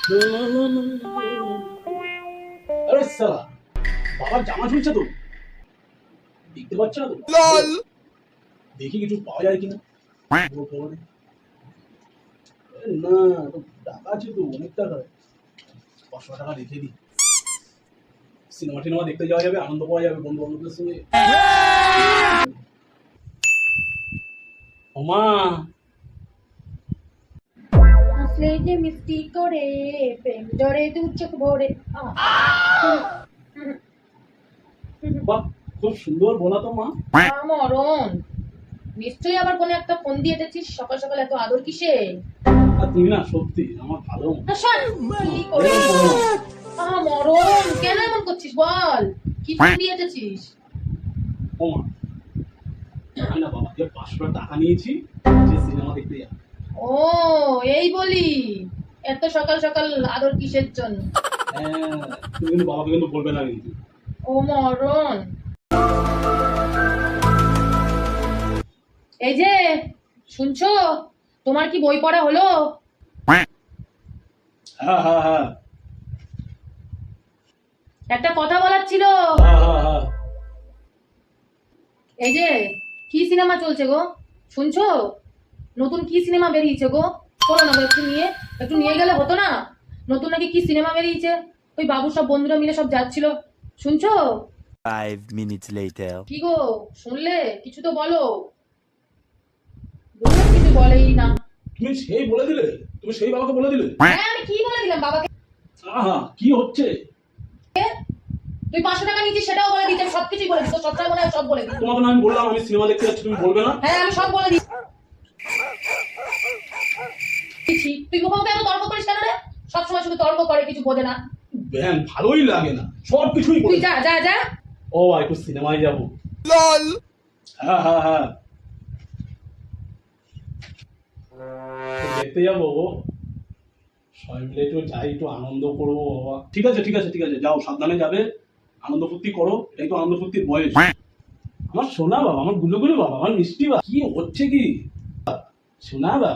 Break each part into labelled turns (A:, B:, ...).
A: আরে সালা, বাবার জামা ঝুলছে তো, দেখতে পাচ্ছ না তো? দেখি কিছু পাওয়া যায় কিনা। পুরো ফোনে। না, তো টাকা আছে তো, অনেক টাকা। 500 টাকা রেখে দিই, সিনেমা টিনেমা দেখতে যাওয়া যাবে, আনন্দ পাওয়া যাবে বন্ধু বান্ধবদের সঙ্গে। ওমা,
B: হাসলে যে মিষ্টি করে প্রেম জড়ে দু চোখ ভরে
A: বাহ, খুব সুন্দর বলা তো মা।
B: মরণ নিশ্চয়ই আবার কোনো একটা ফোন দিয়ে দিয়েছিস সকাল সকাল এত আদর কিসে?
A: আর তুমি না সত্যি আমার ভালো মা।
B: কি করে মরণ কেন এমন করছিস বল, কি ফোন দিয়ে দিয়েছিস?
A: ও মা, আমি না বাবাকে 500 টাকা নিয়েছি, যে সিনেমা দেখতে যাবো।
B: ও এই বলি, এত সকাল সকাল আদর কিসের জন্য?
A: হ্যাঁ, তুমি কিন্তু বাবাকে কিন্তু বলবে না কিন্তু।
B: ও মরণ, এই যে শুনছো, তোমার কি বই পড়া হলো?
A: হ্যাঁ হ্যাঁ হ্যাঁ
B: একটা কথা বলার ছিল।
A: হ্যাঁ হ্যাঁ হ্যাঁ।
B: এই যে কি সিনেমা চলছে গো, শুনছো? নতুন কি সিনেমা বেরিয়েছে গো? চলো না গো, একটু নিয়ে গেলে হতো না? নতুন নাকি কি সিনেমা বেরিয়েছে, ওই বাবু সব বন্ধুরা মিলে সব যাচ্ছিল, শুনছো?
C: 5 minutes later.
B: কি গো, শুনলে? কিছু তো বলো। বলো, কিছু বলেই না।
A: তুমি সেই বলে দিলে, তুমি সেই বাবাকে বলে দিলে।
B: হ্যাঁ আমি কি বলে দিলাম বাবাকে?
A: আহা, কি হচ্ছে?
B: তুই 500 টাকা নিয়েছিস সেটাও বলে দিচ্ছি, আমি সবকিছুই বলে দিচ্ছি, সবটাই মনে হয় সব বলে দিচ্ছি।
A: তোমাকে না আমি বললাম আমি সিনেমা দেখতে যাচ্ছি, তুমি বলবে না?
B: হ্যাঁ আমি সব বলে দিচ্ছি। তুই বাবাকে এত তর্ক করিস কেন রে? সবসময় শুধু তর্ক করে, কিছু বোঝে না।
A: ব্যান ভালোই লাগে না, সব কিছুই
B: তুই
A: বলে।
B: যা যা যা।
A: ও একটু সিনেমায় যাবো। হ্যাঁ হ্যাঁ হ্যাঁ, দেখতে যাবো, সবাই মিলে একটু যাই, একটু আনন্দ করবো বাবা। ঠিক আছে ঠিক আছে ঠিক আছে, যাও সাবধানে যাবে, আনন্দ ফুর্তি করো, এটাই তো আনন্দ ফুর্তির বয়স। আমার সোনা বাবা, আমার গুলো বাবা, আমার মিষ্টি বাবা, কি হচ্ছে কি? সোনা বাবা,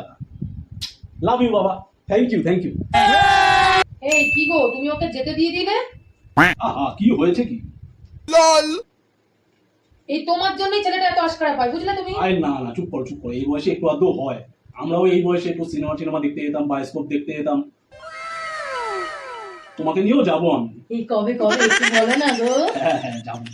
A: লাভ ইউ বাবা, থ্যাংক ইউ থ্যাংক ইউ।
B: এই কি গো, তুমি ওকে যেতে দিয়ে দিলে?
A: আহা, কি হয়েছে কি?
B: এই তোমার জন্যই ছেলেটা এত আশকারা পায়, বুঝলে তুমি?
A: আরে না না, চুপ করো চুপ করো, এই বয়সে একটু আধটু হয়। আমরাও এই বয়সে একটু সিনেমা টিনেমা দেখতে যেতাম, বায়োস্কোপ দেখতে যেতাম। তোমাকে নিয়েও যাবো আমি।
B: এই কবে কবে একটু বলো না গো।
A: হ্যাঁ হ্যাঁ যাবো।